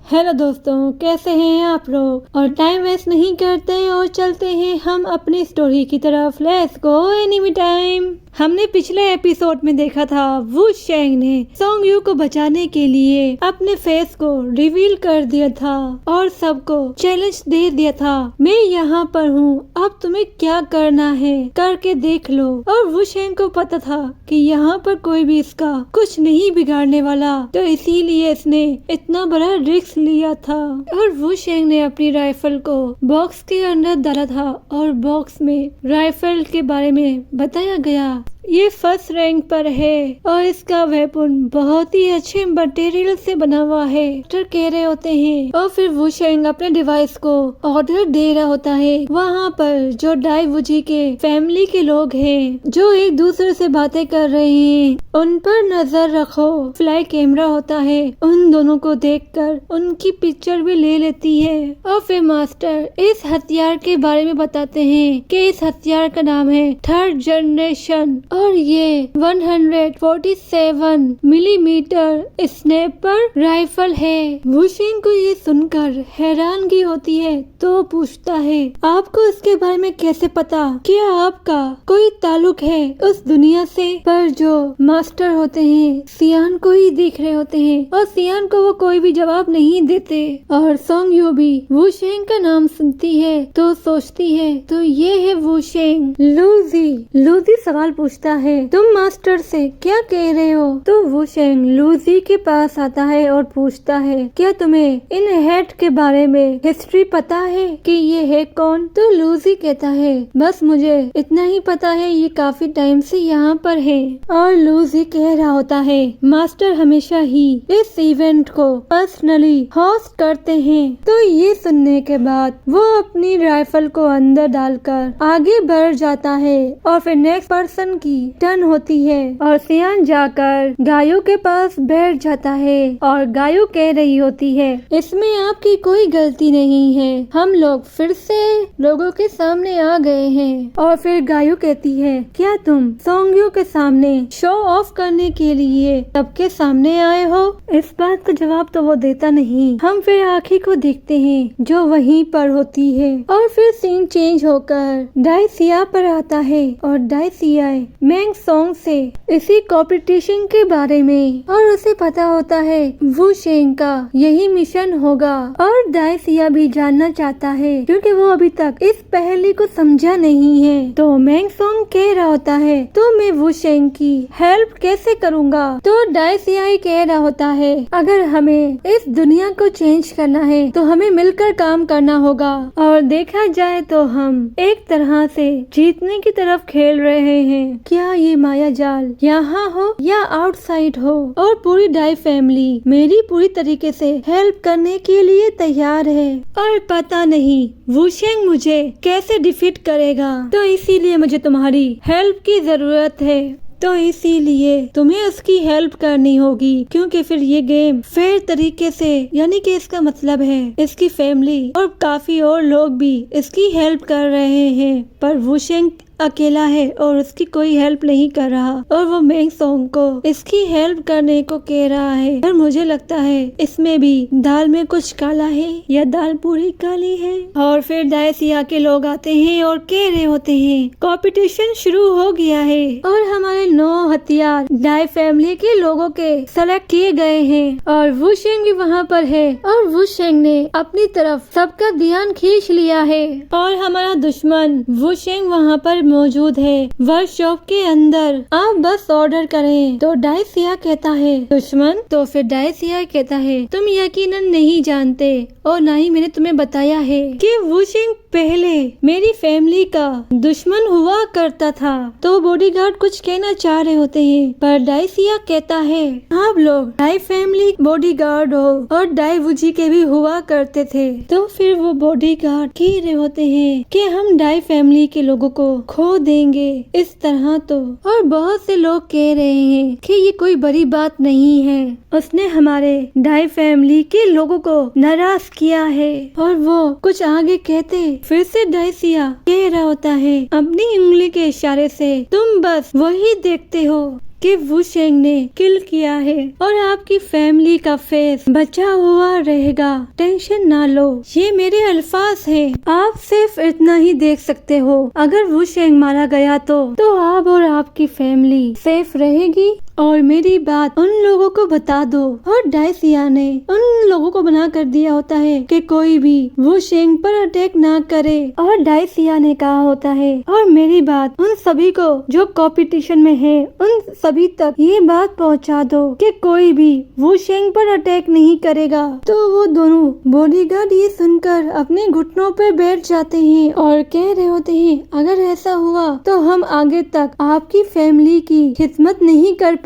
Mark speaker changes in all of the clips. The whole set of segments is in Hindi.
Speaker 1: हेलो दोस्तों, कैसे हैं आप लोग। और टाइम वेस्ट नहीं करते और चलते हैं हम अपनी स्टोरी की तरफ। Let's go enemy time. हमने पिछले एपिसोड में देखा था वू शेंग ने सोंग यू को बचाने के लिए अपने फेस को रिवील कर दिया था और सबको चैलेंज दे दिया था, मैं यहाँ पर हूँ, अब तुम्हें क्या करना है करके देख लो। और वू शेंग को पता था कि यहाँ पर कोई भी इसका कुछ नहीं बिगाड़ने वाला, तो इसीलिए इसने इतना बड़ा रिस्क लिया था। और वू शेंग ने अपनी राइफल को बॉक्स के अंदर डाला था और बॉक्स में राइफल के बारे में बताया गया। ये फर्स्ट रैंक पर है और इसका वेपन बहुत ही अच्छे मटेरियल से बना हुआ है, डॉक्टर कह रहे होते हैं। और फिर वू शेंग अपने डिवाइस को ऑर्डर दे रहा होता है। वहाँ पर जो डाई वूजी के फैमिली के लोग हैं जो एक दूसरे से बातें कर रहे हैं, उन पर नजर रखो। फ्लाई कैमरा होता है, उन दोनों को देखकर उनकी पिक्चर भी ले लेती है। और फिर मास्टर इस हथियार के बारे में बताते हैं कि इस हथियार का नाम है थर्ड जनरेशन और ये 147 मिलीमीटर स्नैपर राइफल है। वू शेंग को ये सुनकर हैरानगी होती है तो पूछता है, आपको इसके बारे में कैसे पता? क्या आपका कोई ताल्लुक है उस दुनिया से? पर जो मास्टर होते हैं सियान को ही देख रहे होते हैं और सियान को वो कोई भी जवाब नहीं देते। और सोंग यू भी वू शेंग का नाम सुनती है तो सोचती है तो ये है वू शेंग। लूजी सवाल पूछता है, तुम मास्टर से क्या कह रहे हो? तो वू शेंग लूजी के पास आता है और पूछता है, क्या तुम्हें इन हेड के बारे में हिस्ट्री पता है कि ये है कौन? तो लूजी कहता है, बस मुझे इतना ही पता है, ये काफी टाइम से यहाँ पर है। और लूजी कह रहा होता है, मास्टर हमेशा ही इस इवेंट को पर्सनली होस्ट करते हैं। तो ये सुनने के बाद वो अपनी राइफल को अंदर डालकर आगे बढ़ जाता है और फिर नेक्स्ट पर्सन की टर्न होती है और सियान जाकर गायों के पास बैठ जाता है और गायों कह रही होती है, इसमें आपकी कोई गलती नहीं है, हम लोग फिर से लोगों के सामने आ गए हैं। और फिर गायों कहती है, क्या तुम सोंग यू के सामने शो ऑफ करने के लिए सबके सामने आए हो? इस बात का जवाब तो वो देता नहीं। हम फिर आखी को देखते हैं जो वहीं पर होती है और फिर सीन चेंज होकर डाई सिया पर आता है और डाई सिया मैंग सोंग से इसी कॉम्पिटिशन के बारे में और उसे पता होता है वू शेंग का यही मिशन होगा। और डाई सिया भी जानना चाहता है क्योंकि वो अभी तक इस पहेली को समझा नहीं है। तो मैंग सोंग कह रहा होता है, तो मैं वू शेंग की हेल्प कैसे करूँगा? तो डाई सिया ही कह रहा होता है, अगर हमें इस दुनिया को चेंज करना है तो हमें मिलकर काम करना होगा। और देखा जाए तो हम एक तरह से जीतने की तरफ खेल रहे हैं। क्या ये माया जाल यहाँ हो या आउटसाइड हो? और पूरी डाई फैमिली मेरी पूरी तरीके से हेल्प करने के लिए तैयार है और पता नहीं वू शेंग मुझे कैसे डिफीट करेगा, तो इसीलिए मुझे तुम्हारी हेल्प की जरूरत है। तो इसीलिए तुम्हें उसकी हेल्प करनी होगी क्योंकि फिर ये गेम फेयर तरीके से, यानी कि इसका मतलब है इसकी फैमिली और काफी और लोग भी इसकी हेल्प कर रहे हैं, पर वू शेंग अकेला है और उसकी कोई हेल्प नहीं कर रहा और वो मैंग सोंग को इसकी हेल्प करने को कह रहा है। और मुझे लगता है इसमें भी दाल में कुछ काला है या दाल पूरी काली है। और फिर डाई सिया के लोग आते हैं और कह रहे होते हैं कंपटीशन शुरू हो गया है और हमारे 9 हथियार डाई फैमिली के लोगों के सेलेक्ट किए गए हैं और वू शेंग भी वहाँ पर है और वू शेंग ने अपनी तरफ सबका ध्यान खींच लिया है और हमारा दुश्मन वू शेंग वहाँ पर मौजूद है वर्कशॉप के अंदर, आप बस ऑर्डर करें। तो डाई सिया कहता है, दुश्मन? तो फिर डाई सिया कहता है, तुम यकीनन नहीं जानते और ना ही मैंने तुम्हें बताया है कि वू शेंग पहले मेरी फैमिली का दुश्मन हुआ करता था। तो बॉडीगार्ड कुछ कहना चाह रहे होते हैं पर डाई सिया कहता है, आप लोग डाई फैमिली बॉडीगार्ड हो और डाई वूजी के भी हुआ करते थे। तो फिर वो बॉडीगार्ड कह रहे होते हैं कि हम डाई फैमिली के लोगों को खो देंगे इस तरह तो। और बहुत से लोग कह रहे हैं कि ये कोई बड़ी बात नहीं है, उसने हमारे डाई फैमिली के लोगों को नाराज किया है। और वो कुछ आगे कहते फिर से डाइसिया कह रहा होता है अपनी उंगली के इशारे से, तुम बस वही देखते हो कि वू शेंग ने किल किया है और आपकी फैमिली का फेस बचा हुआ रहेगा, टेंशन ना लो। ये मेरे अल्फाज हैं, आप सिर्फ इतना ही देख सकते हो। अगर वू शेंग मारा गया तो आप और आपकी फैमिली सेफ रहेगी। और मेरी बात उन लोगों को बता दो। और डाइसिया ने उन लोगों को बना कर दिया होता है कि कोई भी वू शेंग पर अटैक ना करे। और डाइसिया ने कहा होता है और मेरी बात उन सभी को जो कंपटीशन में है, उन सभी तक ये बात पहुंचा दो कि कोई भी वू शेंग पर अटैक नहीं करेगा। तो वो दोनों बॉडीगार्ड ये सुनकर अपने घुटनों पे बैठ जाते हैं और कह रहे होते हैं अगर ऐसा हुआ तो हम आगे तक आपकी फैमिली की खिदमत नहीं कर पाएंगे।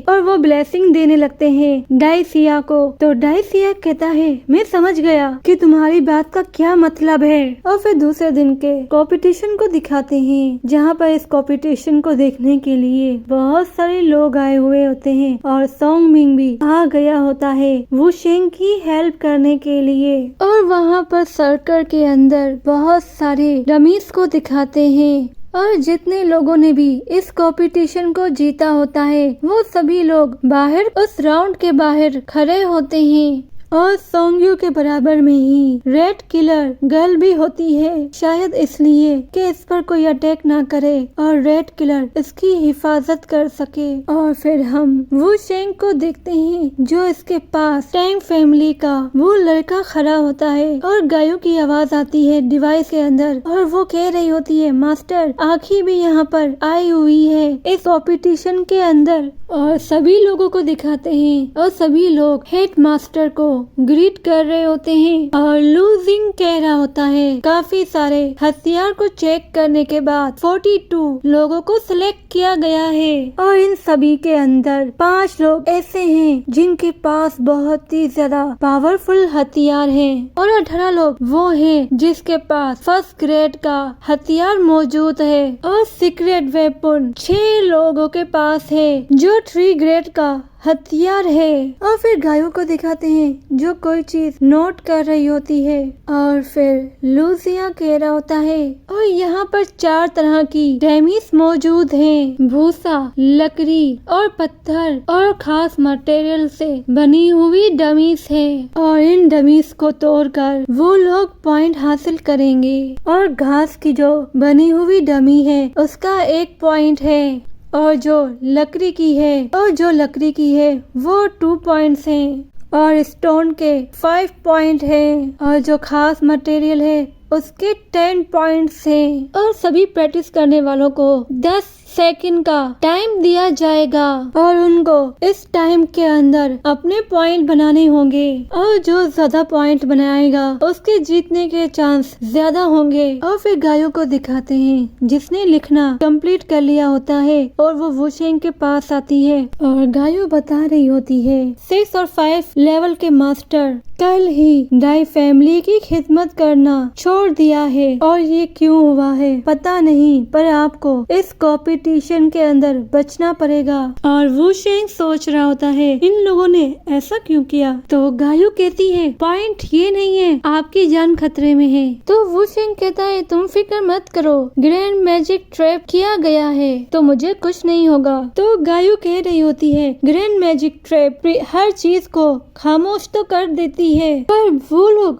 Speaker 1: और वो ब्लेसिंग देने लगते हैं डाइसिया को। तो डाइसिया कहता है मैं समझ गया कि तुम्हारी बात का क्या मतलब है। और फिर दूसरे दिन के कंपटीशन को दिखाते हैं, जहाँ पर इस कंपटीशन को देखने के लिए बहुत सारे लोग आए हुए होते हैं और सोंग मिंग भी आ गया होता है वू शेंग की हेल्प करने के लिए। और वहाँ पर सर्कल के अंदर बहुत सारे डमीज को दिखाते हैं और जितने लोगों ने भी इस कंपटीशन को जीता होता है वो सभी लोग बाहर उस राउंड के बाहर खड़े होते हैं। और सोंगयू के बराबर में ही रेड किलर गर्ल भी होती है, शायद इसलिए कि इस पर कोई अटैक ना करे और रेड किलर इसकी हिफाजत कर सके। और फिर हम वू शेंग को देखते हैं जो इसके पास टैंग फैमिली का वो लड़का खड़ा होता है और गायों की आवाज आती है डिवाइस के अंदर और वो कह रही होती है मास्टर आखी भी यहाँ पर आई हुई है इस कंपटीशन के अंदर। और सभी लोगों को दिखाते हैं और सभी लोग हेड मास्टर को ग्रीट कर रहे होते हैं। और लूजिंग कह रहा होता है काफी सारे हथियार को चेक करने के बाद 42 लोगों को सिलेक्ट किया गया है और इन सभी के अंदर 5 लोग ऐसे हैं जिनके पास बहुत ही ज्यादा पावरफुल हथियार हैं और 18 लोग वो हैं जिसके पास फर्स्ट ग्रेड का हथियार मौजूद है और सीक्रेट वेपन 6 लोगों के पास है जो 3 ग्रेड का हथियार है। और फिर गायों को दिखाते हैं जो कोई चीज नोट कर रही होती है। और फिर लूसिया कह रहा होता है और यहाँ पर 4 तरह की डैमीज मौजूद हैं, भूसा, लकड़ी और पत्थर और खास मटेरियल से बनी हुई डमीज है। और इन डमीज को तोड़कर वो लोग पॉइंट हासिल करेंगे। और घास की जो बनी हुई डमी है उसका 1 पॉइंट है और जो लकड़ी की है वो 2 पॉइंट्स हैं और स्टोन के 5 पॉइंट हैं और जो खास मटेरियल है उसके 10 पॉइंट्स हैं। और सभी प्रैक्टिस करने वालों को 10 सेकंड का टाइम दिया जाएगा और उनको इस टाइम के अंदर अपने पॉइंट बनाने होंगे और जो ज्यादा पॉइंट बनाएगा उसके जीतने के चांस ज्यादा होंगे। और फिर गायों को दिखाते हैं जिसने लिखना कंप्लीट कर लिया होता है और वो वू शेंग के पास आती है और गायों बता रही होती है 6 और 5 लेवल के मास्टर कल ही डाई फैमिली की खिदमत करना छोड़ दिया है और ये क्यों हुआ है पता नहीं, पर आपको इस कंपटीशन के अंदर बचना पड़ेगा। और वू शेंग सोच रहा होता है इन लोगों ने ऐसा क्यों किया। तो गायू कहती है पॉइंट ये नहीं है, आपकी जान खतरे में है। तो वू शेंग कहता है तुम फिक्र मत करो, ग्रैंड मैजिक ट्रैप किया गया है तो मुझे कुछ नहीं होगा। तो गायू कह रही होती है ग्रैंड मैजिक ट्रैप हर चीज को खामोश तो कर देती है, पर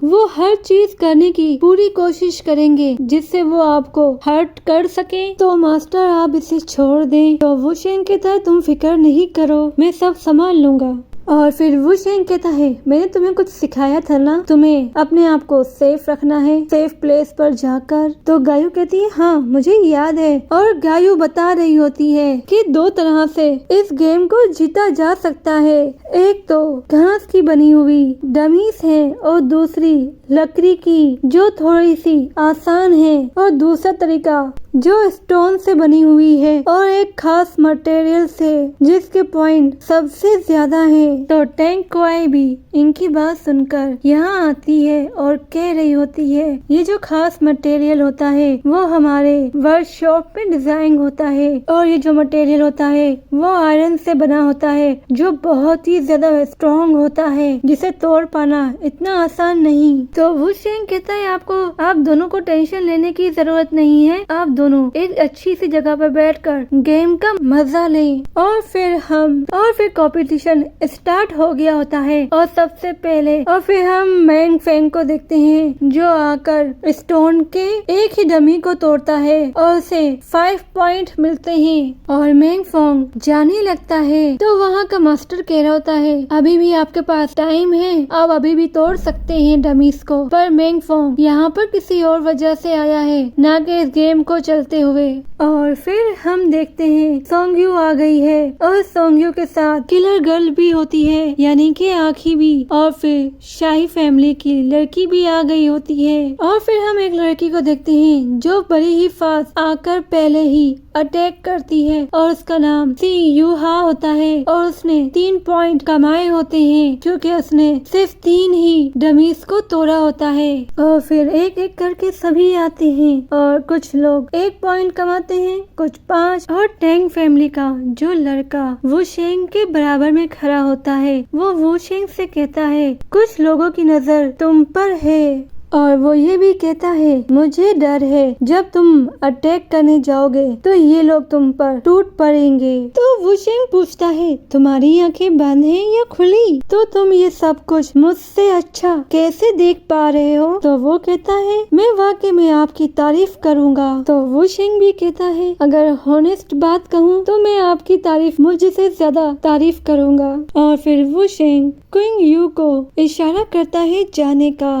Speaker 1: वो हर चीज करने की पूरी कोशिश करेंगे जिससे वो आपको हर्ट कर सके। तो मास्टर आप इसे छोड़ दें। तो वू शेंग कहता है तुम फिक्र नहीं करो, मैं सब संभाल लूंगा। और फिर वू शेंग कहता है मैंने तुम्हें कुछ सिखाया था ना, तुम्हें अपने आप को सेफ रखना है, सेफ प्लेस पर जाकर। तो गायू कहती है हाँ मुझे याद है। और गायू बता रही होती है कि 2 तरह से इस गेम को जीता जा सकता है, एक तो घास की बनी हुई डमीज है और दूसरी लकड़ी की जो थोड़ी सी आसान है, और दूसरा तरीका जो स्टोन से बनी हुई है और एक खास मटेरियल से जिसके पॉइंट सबसे ज्यादा है। तो टैंग क्वाई भी इनकी बात सुनकर यहाँ आती है और कह रही होती है ये जो खास मटेरियल होता है वो हमारे वर्कशॉप में डिजाइन होता है और ये जो मटेरियल होता है वो आयरन से बना होता है जो बहुत ही ज्यादा स्ट्रॉन्ग होता है जिसे तोड़ पाना इतना आसान नहीं। तो वू शेंग कहता है आप दोनों को टेंशन लेने की जरूरत नहीं है, आप दोनों एक अच्छी सी जगह पर बैठकर गेम का मजा लें। और फिर कंपटीशन स्टार्ट हो गया होता है और सबसे पहले हम मैंग फेंग को देखते हैं जो आकर स्टोन के एक ही डमी को तोड़ता है और उसे 5 पॉइंट मिलते हैं और मैंग फेंग जाने लगता है। तो वहाँ का मास्टर कह रहा होता है अभी भी आपके पास टाइम है, आप अभी भी तोड़ सकते हैं डमीज को। पर मैंग फेंग यहाँ पर किसी और वजह से आया है ना कि इस गेम को चलते हुए। और फिर हम देखते हैं सोंगयू आ गई है और सोंगयू के साथ किलर गर्ल भी होती है यानी कि आखी भी, और फिर शाही फैमिली की लड़की भी आ गई होती है। और फिर हम एक लड़की को देखते हैं जो बड़ी ही फास्ट आकर पहले ही अटैक करती है और उसका नाम सी यू हा होता है और उसने 3 पॉइंट कमाए होते हैं क्योंकि उसने सिर्फ 3 ही डमीज को तोड़ा होता है। और फिर एक एक करके सभी आते हैं और कुछ लोग 1 पॉइंट कमाते हैं, कुछ 5। और टैंग फैमिली का जो लड़का वू शेंग के बराबर में खड़ा होता है वो वू शेंग से कहता है कुछ लोगों की नजर तुम पर है और वो ये भी कहता है मुझे डर है जब तुम अटैक करने जाओगे तो ये लोग तुम पर टूट पड़ेंगे। तो वू शेंग पूछता है तुम्हारी आंखें बंद हैं या खुली, तो तुम ये सब कुछ मुझसे अच्छा कैसे देख पा रहे हो। तो वो कहता है मैं वाकई में आपकी तारीफ करूँगा। तो वू शेंग भी कहता है अगर हॉनेस्ट बात कहूँ तो मैं आपकी तारीफ मुझसे ज्यादा तारीफ करूँगा। और फिर वू शेंग क्विंग यू को इशारा करता है जाने का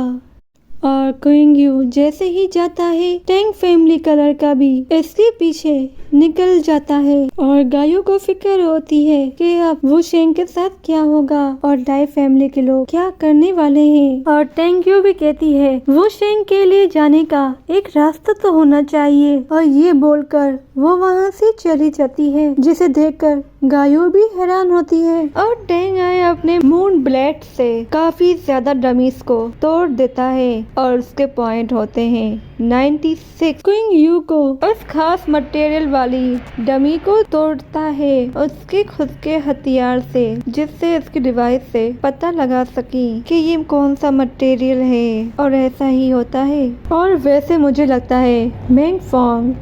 Speaker 1: और क्विंग यू जैसे ही जाता है टैंग फैमिली का लड़का भी इसके पीछे निकल जाता है और गायों को फिक्र होती है कि अब वू शेंग के साथ क्या होगा और डाई फैमिली के लोग क्या करने वाले हैं। और टैंग यू भी कहती है वू शेंग के लिए जाने का एक रास्ता तो होना चाहिए और ये बोलकर वो वहाँ से चली जाती है जिसे देखकर गायों भी हैरान होती है। और टैंग आए अपने मून ब्लेड से काफी ज्यादा डमीज को तोड़ देता है और उसके पॉइंट होते हैं 96। क्विंग यू को उस खास मटेरियल वाली डमी को तोड़ता है उसके खुद के हथियार से जिससे इसकी डिवाइस से पता लगा सके कि ये कौन सा मटेरियल है। और ऐसा ही होता है और वैसे मुझे लगता है मैंग फेंग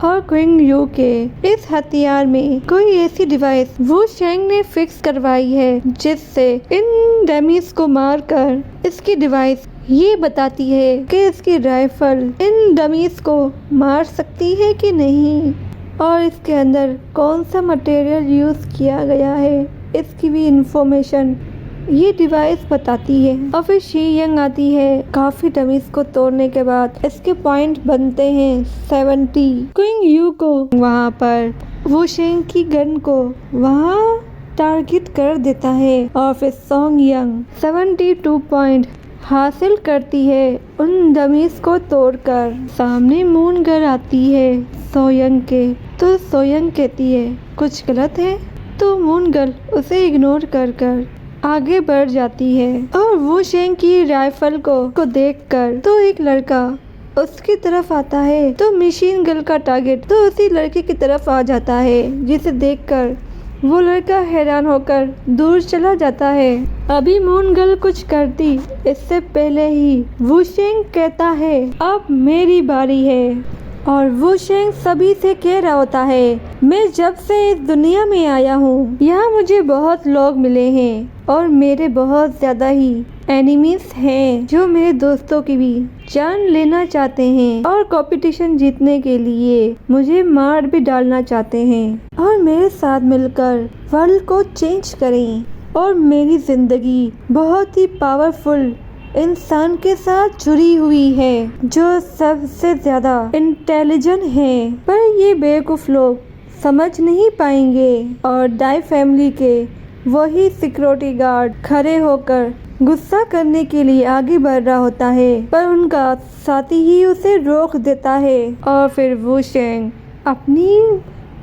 Speaker 1: और क्विंग यू के इस हथियार में कोई ऐसी डिवाइस वू शेंग ने फिक्स करवाई है जिससे इन डमीज को मारकर इसकी डिवाइस ये बताती है कि इसकी राइफल इन डमीज को मार सकती है कि नहीं और इसके अंदर कौन सा मटेरियल यूज किया गया है इसकी भी इंफॉर्मेशन ये डिवाइस बताती है। और फिर शी यंग आती है काफी डमीज को तोड़ने के बाद इसके पॉइंट बनते हैं 70। क्विंग यू को वहाँ पर वू शेंग की गन को वहाँ टारगेट कर देता है और फिर सोंग यंग 72 पॉइंट हासिल करती है उन डमीज को तोड़कर। सामने मून गर्ल आती है सोयंग के, तो सोयंग कहती है कुछ गलत है, तो मून गर्ल उसे इग्नोर कर आगे बढ़ जाती है। और वू शेंग की राइफल को देखकर तो एक लड़का उसकी तरफ आता है तो मशीन गन का टारगेट तो उसी लड़के की तरफ आ जाता है जिसे देखकर वो लड़का हैरान होकर दूर चला जाता है। अभी मून गर्ल कुछ करती इससे पहले ही वू शेंग कहता है अब मेरी बारी है। और वू शेंग सभी से कह रहा होता है मैं जब से इस दुनिया में आया हूँ यहाँ मुझे बहुत लोग मिले हैं और मेरे बहुत ज्यादा ही एनिमीज हैं जो मेरे दोस्तों की भी जान लेना चाहते हैं और कंपटीशन जीतने के लिए मुझे मार भी डालना चाहते हैं और मेरे साथ मिलकर वर्ल्ड को चेंज करें। और मेरी जिंदगी बहुत ही पावरफुल इंसान के साथ जुड़ी हुई है जो सबसे ज्यादा इंटेलिजेंट है, पर ये बेवकूफ लोग समझ नहीं पाएंगे। और डाई फैमिली के वही सिक्योरिटी गार्ड खड़े होकर गुस्सा करने के लिए आगे बढ़ रहा होता है, पर उनका साथी ही उसे रोक देता है और फिर वू शेंग अपनी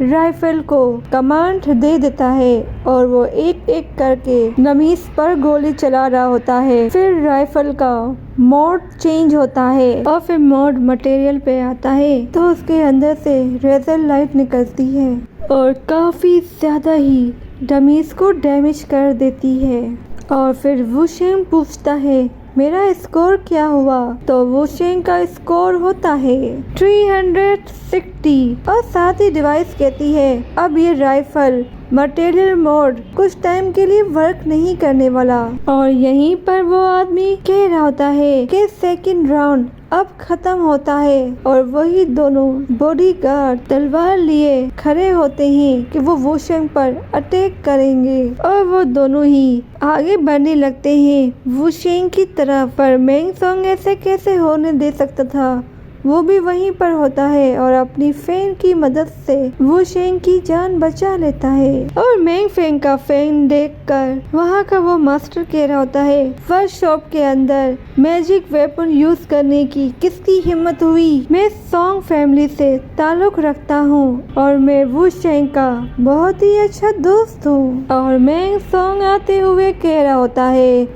Speaker 1: राइफल को कमांड दे देता है और वो एक एक करके नमीस पर गोली चला रहा होता है। फिर राइफल का मोड चेंज होता है और फिर मोड मटेरियल पे आता है तो उसके अंदर से रेजर लाइट निकलती है और काफी ज्यादा ही नमीस को डैमेज कर देती है। और फिर वू शेंग पूछता है मेरा स्कोर क्या हुआ, तो वू शेंग का स्कोर होता है 360 और साथ ही डिवाइस कहती है अब ये राइफल मटेरियल मोड कुछ टाइम के लिए वर्क नहीं करने वाला। और यहीं पर वो आदमी कह रहा होता है कि सेकंड राउंड अब खत्म होता है और वही दोनों बॉडीगार्ड तलवार लिए खड़े होते हैं कि वो वू शेंग पर अटैक करेंगे और वो दोनों ही आगे बढ़ने लगते हैं वू शेंग की तरफ। पर मेंग सोंग ऐसे कैसे होने दे सकता था, वो भी वहीं पर होता है और अपनी फैन की मदद से वू शेंग की जान बचा लेता है। और मेंग फेंग का फैन देखकर वहाँ का वो मास्टर कह रहा होता है वर्कशॉप के अंदर मैजिक वेपन यूज करने की किसकी हिम्मत हुई, मैं सोंग फैमिली से ताल्लुक रखता हूँ और मैं वू शेंग का बहुत ही अच्छा दोस्त हूँ। और मेंग सोंग आते हुए कह रहा होता है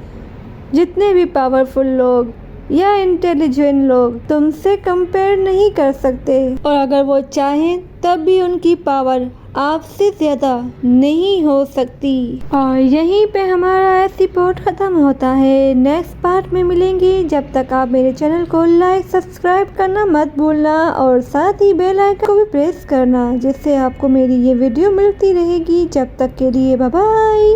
Speaker 1: जितने भी पावरफुल लोग या इंटेलिजेंट लोग तुमसे कंपेयर नहीं कर सकते और अगर वो चाहें तब भी उनकी पावर आपसे ज्यादा नहीं हो सकती। और यहीं पे हमारा एपिसोड खत्म होता है। नेक्स्ट पार्ट में मिलेंगे, जब तक आप मेरे चैनल को लाइक सब्सक्राइब करना मत भूलना और साथ ही बेल आइकन को भी प्रेस करना जिससे आपको मेरी ये वीडियो मिलती रहेगी। जब तक के लिए बाय बाय।